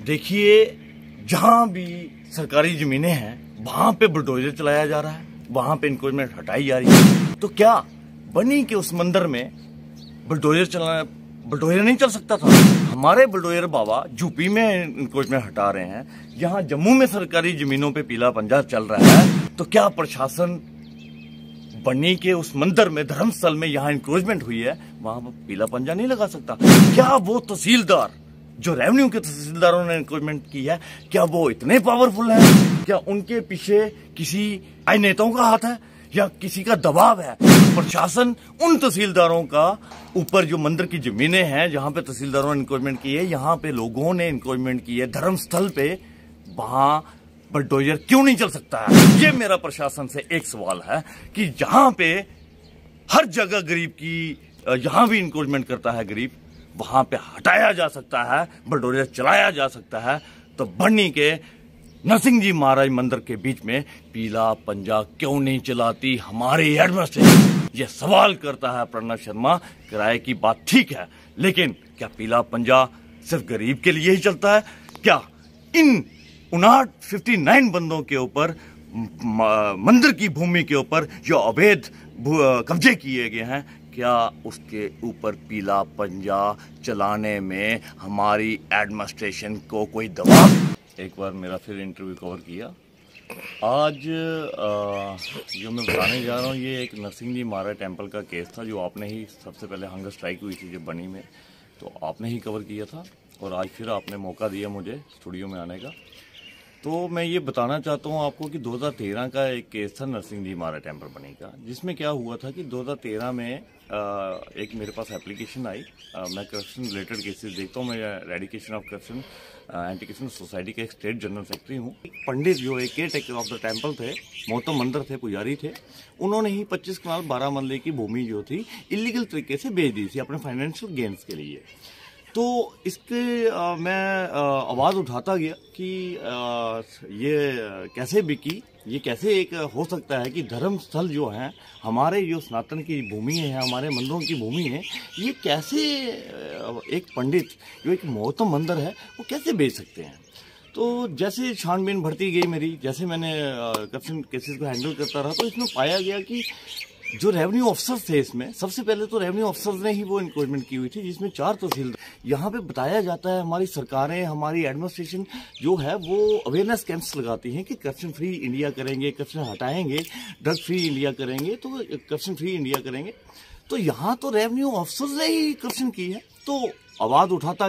देखिए, जहां भी सरकारी जमीनें हैं वहां पे बुलडोजर चलाया जा रहा है, वहां पे इंक्रोचमेंट हटाई जा रही है। तो क्या बनी के उस मंदिर में बुलडोजर नहीं चल सकता था? हमारे बुलडोजर बाबा यूपी में इंक्रोचमेंट हटा रहे हैं, यहाँ जम्मू में सरकारी जमीनों पे पीला पंजा चल रहा है। तो क्या प्रशासन बनी के उस मंदिर में, धर्मस्थल में यहाँ इंक्रोचमेंट हुई है, वहां पर पीला पंजा नहीं लगा सकता? क्या वो तहसीलदार, जो रेवेन्यू के तहसीलदारों ने इंक्रोचमेंट की है, क्या वो इतने पावरफुल हैं? क्या उनके पीछे किसी नेताओं का हाथ है या किसी का दबाव है? प्रशासन उन तहसीलदारों का ऊपर, जो मंदिर की जमीनें हैं जहां पे तहसीलदारों ने इंक्रोचमेंट की है, यहाँ पे लोगों ने इंक्रोचमेंट की है धर्मस्थल पे, वहां बुलडोजर क्यों नहीं चल सकता है? ये मेरा प्रशासन से एक सवाल है कि जहां पे हर जगह गरीब की, यहां भी इंक्रोचमेंट करता है गरीब, वहां पे हटाया जा सकता है, बुलडोजर चलाया जा सकता है, तो बन्नी के नरसिंह जी महाराज मंदिर के बीच में पीला पंजा क्यों नहीं चलाती हमारी एडमिनिस्ट्रेशन? ये सवाल करता है प्रणव शर्मा। किराए की बात ठीक है, लेकिन क्या पीला पंजा सिर्फ गरीब के लिए ही चलता है? क्या इन 59 बंदों के ऊपर, मंदिर की भूमि के ऊपर जो अवैध कब्जे किए गए हैं, क्या उसके ऊपर पीला पंजा चलाने में हमारी एडमिनिस्ट्रेशन को कोई दबाव? एक बार मेरा फिर इंटरव्यू कवर किया। आज जो मैं बताने जा रहा हूँ, ये एक नरसिंह जी महाराज टेम्पल का केस था, जो आपने ही सबसे पहले हंगर स्ट्राइक हुई थी जब बनी में, तो आपने ही कवर किया था, और आज फिर आपने मौका दिया मुझे स्टूडियो में आने का। तो मैं ये बताना चाहता हूँ आपको कि 2013 का एक केस था नरसिंह जी महाराज टेम्पल बनी का, जिसमें क्या हुआ था कि 2013 में एक मेरे पास एप्लीकेशन आई। मैं करप्शन रिलेटेड केसेस देखता हूँ, मैं रेडिकेशन of corruption anti corruption society के एक स्टेट जनरल सेक्रेटरी हूँ। पंडित जो एक care taker of the temple थे, मोहतम मंदिर थे, पुजारी थे, उन्होंने ही 25 कनाल 12 मरले की भूमि जो थी इलीगल तरीके से बेच दी थी अपने फाइनेंशियल गेन्स के लिए। तो इसके मैं आवाज़ उठाता गया कि ये कैसे बिकी, ये कैसे एक हो सकता है कि धर्मस्थल जो हैं हमारे, जो सनातन की भूमि है, हमारे मंदिरों की भूमि है, ये कैसे एक पंडित जो एक मोहतम मंदिर है वो कैसे बेच सकते हैं? तो जैसे छानबीन बढ़ती गई मेरी, जैसे मैंने करप्शन केसेस को हैंडल करता रहा, तो इसमें पाया गया कि जो रेवेन्यू ऑफिसर थे, इसमें सबसे पहले तो रेवेन्यू ऑफिसर्स ने ही वो इंक्रोचमेंट की हुई थी, जिसमें 4 तहसीलदार। यहाँ पे बताया जाता है हमारी सरकारें, हमारी एडमिनिस्ट्रेशन जो है वो अवेयरनेस कैंप्स लगाती हैं कि करप्शन फ्री इंडिया करेंगे, करप्शन हटाएंगे, ड्रग फ्री इंडिया करेंगे, तो करप्शन फ्री इंडिया करेंगे। तो यहाँ तो रेवेन्यू ऑफिसर्स ने ही करप्शन की है। तो आवाज़ उठाता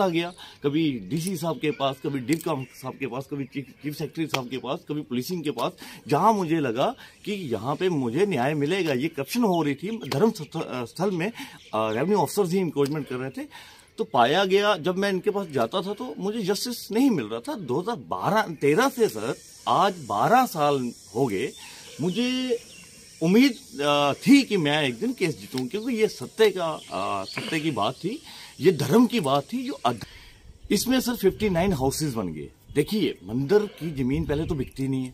गया, कभी डीसी साहब के पास, कभी डिप्टी साहब के पास, कभी चीफ सेक्रेटरी साहब के पास, कभी पुलिसिंग के पास, जहां मुझे लगा कि यहाँ पे मुझे न्याय मिलेगा। ये करप्शन हो रही थी धर्म स्थल में, रेवेन्यू ऑफिसर्स ही इंक्रोचमेंट कर रहे थे। तो पाया गया, जब मैं इनके पास जाता था तो मुझे जस्टिस नहीं मिल रहा था। 2013 से सर आज 12 साल हो गए। मुझे उम्मीद थी कि मैं एक दिन केस जीतूं, क्योंकि ये सत्य की बात थी, ये धर्म की बात थी। जो इसमें सर 59 हाउसेज बन गए। देखिए, मंदिर की जमीन पहले तो बिकती नहीं है,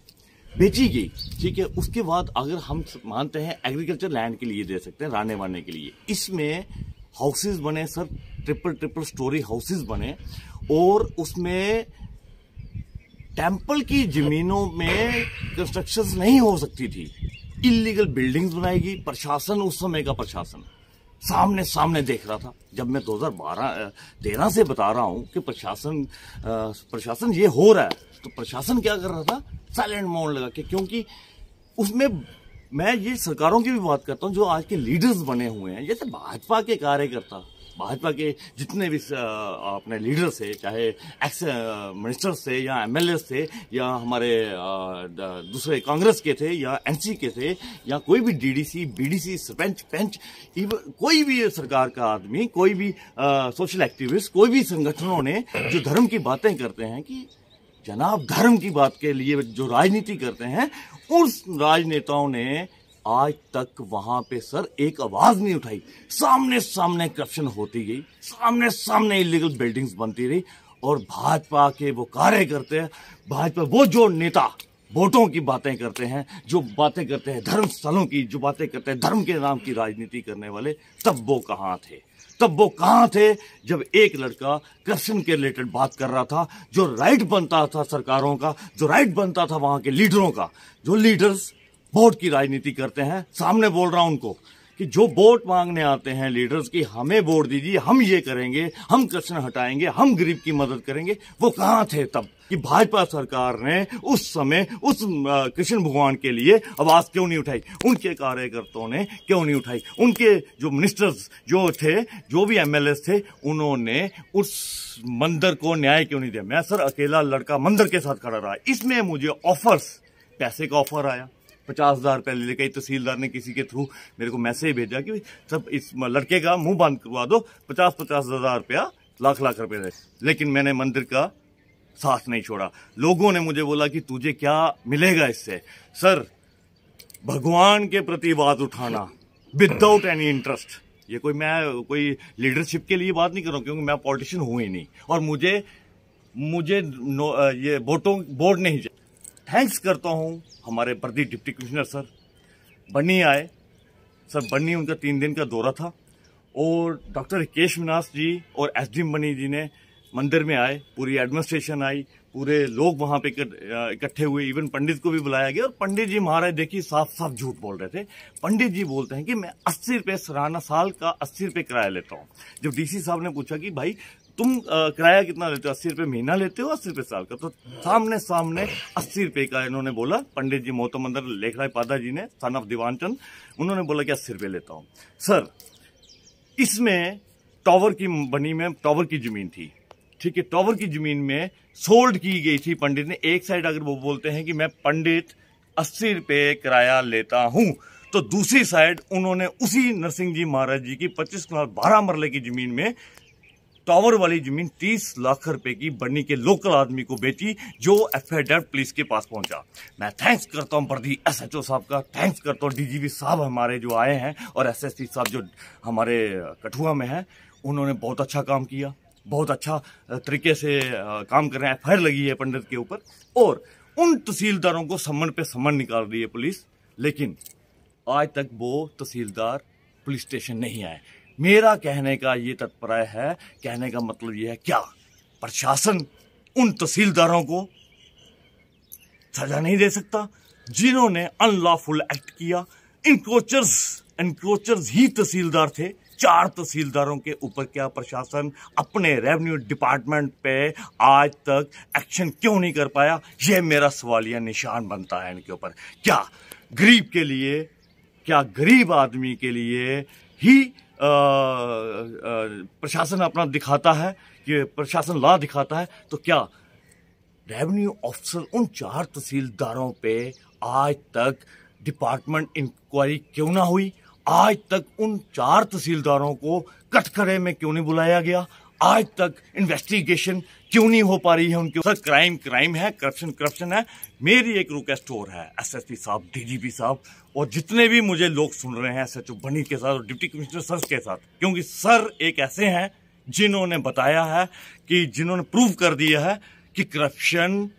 बेची गई, ठीक है। उसके बाद अगर हम मानते हैं एग्रीकल्चर लैंड के लिए दे सकते हैं, रहने वाने के लिए, इसमें हाउसेज बने सर, ट्रिपल स्टोरी हाउसेज बने, और उसमें टेम्पल की जमीनों में कंस्ट्रक्शंस नहीं हो सकती थी, इलीगल बिल्डिंग्स बनाएगी। प्रशासन, उस समय का प्रशासन सामने देख रहा था। जब मैं 2013 से बता रहा हूं कि प्रशासन ये हो रहा है, तो प्रशासन क्या कर रहा था? साइलेंट मोड लगा के, क्योंकि उसमें मैं ये सरकारों की भी बात करता हूं जो आज के लीडर्स बने हुए हैं, जैसे भाजपा के कार्यकर्ता, भाजपा के जितने भी अपने लीडर्स थे, चाहे एक्स मिनिस्टर्स थे या एमएलए थे, या हमारे दूसरे कांग्रेस के थे या एनसी के थे, या कोई भी डीडीसी, बीडीसी, सरपंच, पंच, कोई भी सरकार का आदमी, कोई भी सोशल एक्टिविस्ट, कोई भी संगठनों ने जो धर्म की बातें करते हैं कि जनाब धर्म की बात के लिए जो राजनीति करते हैं, उस राजनेताओं ने आज तक वहां पे सर एक आवाज नहीं उठाई। सामने करप्शन होती गई, सामने इलीगल बिल्डिंग्स बनती रही, और भाजपा के वो कार्यकर्ते, भाजपा वो जो नेता वोटों की बातें करते हैं, जो बातें करते हैं धर्म स्थलों की, जो बातें करते हैं धर्म के नाम की राजनीति करने वाले, तब वो कहाँ थे? तब वो कहां थे जब एक लड़का करप्शन के रिलेटेड बात कर रहा था? जो राइट बनता था सरकारों का, जो राइट बनता था वहां के लीडरों का, जो लीडर्स वोट की राजनीति करते हैं, सामने बोल रहा हूं उनको कि जो वोट मांगने आते हैं लीडर्स की, हमें वोट दीजिए, हम ये करेंगे, हम करप्शन हटाएंगे, हम गरीब की मदद करेंगे, वो कहां थे तब? कि भाजपा सरकार ने उस समय उस कृष्ण भगवान के लिए आवाज क्यों नहीं उठाई? उनके कार्यकर्ताओं ने क्यों नहीं उठाई? उनके जो मिनिस्टर्स जो थे, जो भी एमएलए थे, उन्होंने उस मंदिर को न्याय क्यों नहीं दिया? मैं सर अकेला लड़का मंदिर के साथ खड़ा रहा। इसमें मुझे ऑफर्स, पैसे का ऑफर आया, 50,000 रुपये ले लेकर तहसीलदार ने किसी के थ्रू मेरे को मैसेज भेजा कि सब इस लड़के का मुंह बंद करवा दो, 50,000 रुपया, लाख रुपए दे। लेकिन मैंने मंदिर का साथ नहीं छोड़ा। लोगों ने मुझे बोला कि तुझे क्या मिलेगा इससे? सर, भगवान के प्रति बात उठाना विदाउट एनी इंटरेस्ट, ये कोई लीडरशिप के लिए बात नहीं कर रहा हूं, क्योंकि मैं पॉलिटिशियन हूं ही नहीं, और मुझे ये वोट नहीं चाहिए। थैंक्स करता हूं हमारे प्रदीप डिप्टी कमिश्नर सर, बन्नी आए सर, बन्नी उनका 3 दिन का दौरा था, और डॉक्टर हिकेश मिनास जी और एसडीएम बन्नी जी ने मंदिर में आए, पूरी एडमिनिस्ट्रेशन आई, पूरे लोग वहां पे इकट्ठे हुए, इवन पंडित को भी बुलाया गया। और पंडित जी महाराज देखिए साफ साफ झूठ बोल रहे थे। पंडित जी बोलते हैं कि मैं 80 रुपये सालाना, साल का 80 रुपये किराया लेता हूँ। जब डीसी साहब ने पूछा कि भाई तुम किराया कितना लेते हो? 80 रुपये महीना लेते हो, 80 रुपये साल का? तो सामने 80 रुपये का इन्होंने बोला। पंडित जी मोहतमंदर लेखराय पादा जी ने, सन ऑफ दीवानचंद, उन्होंने बोला कि 80 रुपये लेता हूँ। सर, इसमें टावर की बनी में टावर की जमीन थी, ठीक है, टावर की जमीन में सोल्ड की गई थी। पंडित ने एक साइड अगर वो बोलते हैं कि मैं पंडित 80 रुपये किराया लेता हूं, तो दूसरी साइड उन्होंने उसी नरसिंह जी महाराज जी की 25 कनाल 12 मरले की जमीन में टावर वाली जमीन 30 लाख रुपए की बन्नी के लोकल आदमी को बेची, जो एफआईआर पुलिस के पास पहुंचा। मैं थैंक्स करता हूं प्रदीप एसएचओ साहब का, थैंक्स करता हूं डीजीपी साहब हमारे जो आए हैं, और एसएसपी साहब जो हमारे कठुआ में हैं, उन्होंने बहुत अच्छा काम किया, बहुत अच्छा तरीके से काम कर रहे हैं। एफआईआर लगी है पंडित के ऊपर, और उन तहसीलदारों को सम्मन पे सम्मन निकाल रही है पुलिस, लेकिन आज तक वो तहसीलदार पुलिस स्टेशन नहीं आए। मेरा कहने का ये तात्पर्य है, कहने का मतलब ये है, क्या प्रशासन उन तहसीलदारों को सजा नहीं दे सकता जिन्होंने अनलॉफुल एक्ट किया? इंक्रोचर्स ही तहसीलदार थे। 4 तहसीलदारों के ऊपर क्या प्रशासन अपने रेवेन्यू डिपार्टमेंट पे आज तक एक्शन क्यों नहीं कर पाया? यह मेरा सवालिया निशान बनता है इनके ऊपर। क्या गरीब के लिए, क्या गरीब आदमी के लिए ही प्रशासन अपना दिखाता है, कि प्रशासन लॉ दिखाता है? तो क्या रेवेन्यू ऑफिसर उन 4 तहसीलदारों पे आज तक डिपार्टमेंट इंक्वायरी क्यों ना हुई? आज तक उन 4 तहसीलदारों को कटघरे में क्यों नहीं बुलाया गया? आज तक इन्वेस्टिगेशन क्यों नहीं हो पा रही है उनके? सर, क्राइम है, करप्शन है। मेरी एक रिक्वेस्ट और है एसएसपी साहब, डीजीपी साहब, और जितने भी मुझे लोग सुन रहे हैं एसएचओ बनी के साथ और डिप्टी कमिश्नर सर के साथ, क्योंकि सर एक ऐसे हैं जिन्होंने बताया है, कि जिन्होंने प्रूव कर दिया है कि करप्शन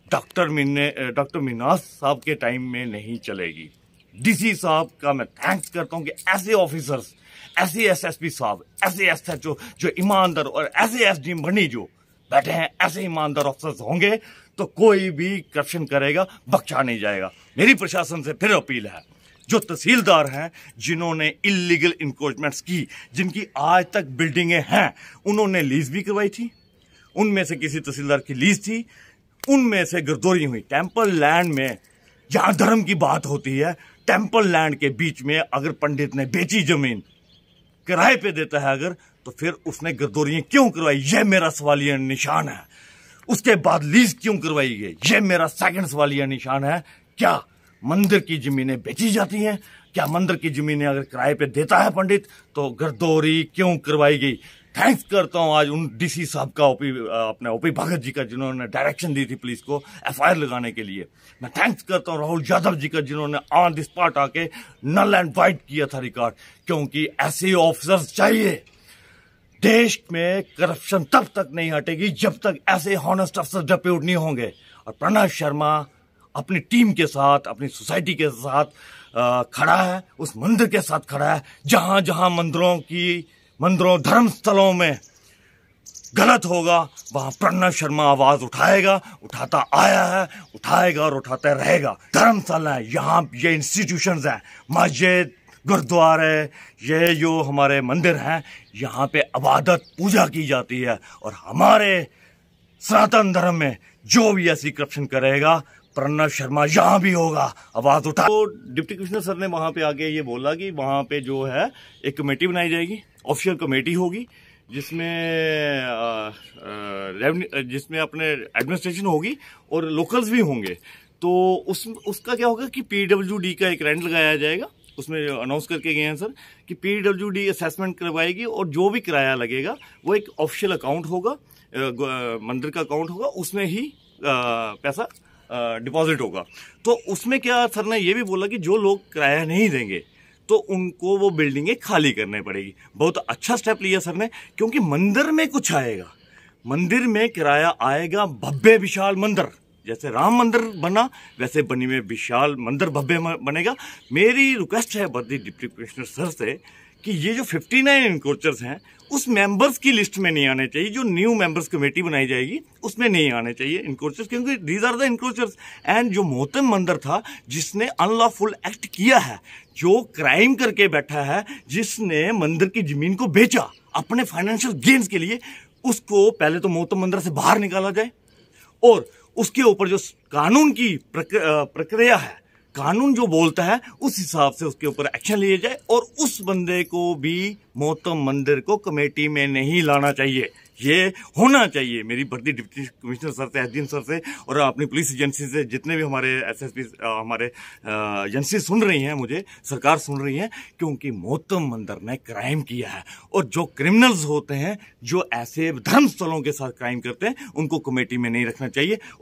डॉक्टर मिनास साहब के टाइम में नहीं चलेगी। डीसी साहब का मैं थैंक्स करता हूं कि ऐसे ऑफिसर्स, ऐसे एसएसपी साहब, ऐसे एसएचओ जो ईमानदार, और ऐसे एसडीएम बनी जो बैठे हैं, ऐसे ईमानदार ऑफिसर्स होंगे तो कोई भी करप्शन करेगा बख्शा नहीं जाएगा। मेरी प्रशासन से फिर अपील है, जो तहसीलदार हैं जिन्होंने इलीगल इंक्रोचमेंट्स की, जिनकी आज तक बिल्डिंगें हैं, उन्होंने लीज भी करवाई थी, उनमें से किसी तहसीलदार की लीज थी, उनमें से गिरदौरी हुई। टेम्पल लैंड में जहां धर्म की बात होती है, टेम्पल लैंड के बीच में अगर पंडित ने बेची जमीन, किराए पे देता है अगर, तो फिर उसने गिरदौरियां क्यों करवाई? यह मेरा सवालिया निशान है। उसके बाद लीज क्यों करवाई गई? यह मेरा सेकंड सवालिया निशान है। क्या मंदिर की जमीनें बेची जाती हैं? क्या मंदिर की जमीनें अगर किराए पे देता है पंडित, तो गिरदौरी क्यों करवाई गई? थैंक्स करता हूं आज उन डीसी साहब का, अपने ओपी भगत जी का, जिन्होंने डायरेक्शन दी थी पुलिस को एफआईआर लगाने के लिए। मैं थैंक्स करता हूं राहुल यादव जी का, जिन्होंने ऑन द स्पॉट आके नल एंड वाइट किया था रिकॉर्ड, क्योंकि ऐसे ऑफिसर्स चाहिए। देश में करप्शन तब तक नहीं हटेगी जब तक ऐसे हॉनेस्ट अफसर डिप्यूट नहीं होंगे। और प्रणव शर्मा अपनी टीम के साथ, अपनी सोसाइटी के साथ खड़ा है, उस मंदिर के साथ खड़ा है। जहां जहां मंदिरों की मंदिरों धर्म स्थलों में गलत होगा, वहां प्रणव शर्मा आवाज उठाएगा, उठाता आया है, उठाएगा और उठाता रहेगा। धर्मस्थल है, यहाँ ये इंस्टीट्यूशंस हैं, मस्जिद, गुरुद्वारे, ये जो हमारे मंदिर हैं, यहाँ पे इबादत पूजा की जाती है। और हमारे सनातन धर्म में जो भी ऐसी करप्शन करेगा, प्रणव शर्मा यहाँ भी होगा, आवाज उठा। तो डिप्टी कमिश्नर सर ने वहां पे आके ये बोला कि वहां पे जो है एक कमेटी बनाई जाएगी, ऑफिशियल कमेटी होगी, जिसमें अपने एडमिनिस्ट्रेशन होगी और लोकल्स भी होंगे। तो उसका क्या होगा कि पीडब्ल्यूडी का एक रेंट लगाया जाएगा। उसमें अनाउंस करके गए हैं सर कि पीडब्ल्यूडी असेसमेंट करवाएगी और जो भी किराया लगेगा वो एक ऑफिशियल अकाउंट होगा, मंदिर का अकाउंट होगा, उसमें ही पैसा डिपॉजिट होगा। तो उसमें क्या सर ने ये भी बोला कि जो लोग किराया नहीं देंगे तो उनको वो बिल्डिंगें खाली करनी पड़ेगी। बहुत अच्छा स्टेप लिया सर ने, क्योंकि मंदिर में कुछ आएगा, मंदिर में किराया आएगा, भव्य विशाल मंदिर, जैसे राम मंदिर बना वैसे बनी में विशाल मंदिर भव्य बनेगा। मेरी रिक्वेस्ट है बर्दी डिप्टी कमिश्नर सर से कि ये जो 59 इंक्रोचर्स हैं उस मेंबर्स की लिस्ट में नहीं आने चाहिए, जो न्यू मेंबर्स कमेटी बनाई जाएगी उसमें नहीं आने चाहिए इंक्रोचर्स, क्योंकि दीज आर द इंक्रोचर्स। एंड जो मोहतम मंदिर था जिसने अनलॉफुल एक्ट किया है, जो क्राइम करके बैठा है, जिसने मंदिर की जमीन को बेचा अपने फाइनेंशियल गेन्स के लिए, उसको पहले तो मोहतम मंदिर से बाहर निकाला जाए और उसके ऊपर जो कानून की प्रक्रिया है, कानून जो बोलता है उस हिसाब से उसके ऊपर एक्शन लिया जाए और उस बंदे को भी मोहतम मंदिर को कमेटी में नहीं लाना चाहिए। ये होना चाहिए। मेरी भर्ती डिप्टी कमिश्नर सर से, एसडीएम सर से और अपनी पुलिस एजेंसी से, जितने भी हमारे एसएसपी हमारे एजेंसी सुन रही हैं, मुझे सरकार सुन रही है, क्योंकि मोहतम मंदिर ने क्राइम किया है और जो क्रिमिनल्स होते हैं, जो ऐसे धर्म स्थलों के साथ क्राइम करते हैं, उनको कमेटी में नहीं रखना चाहिए।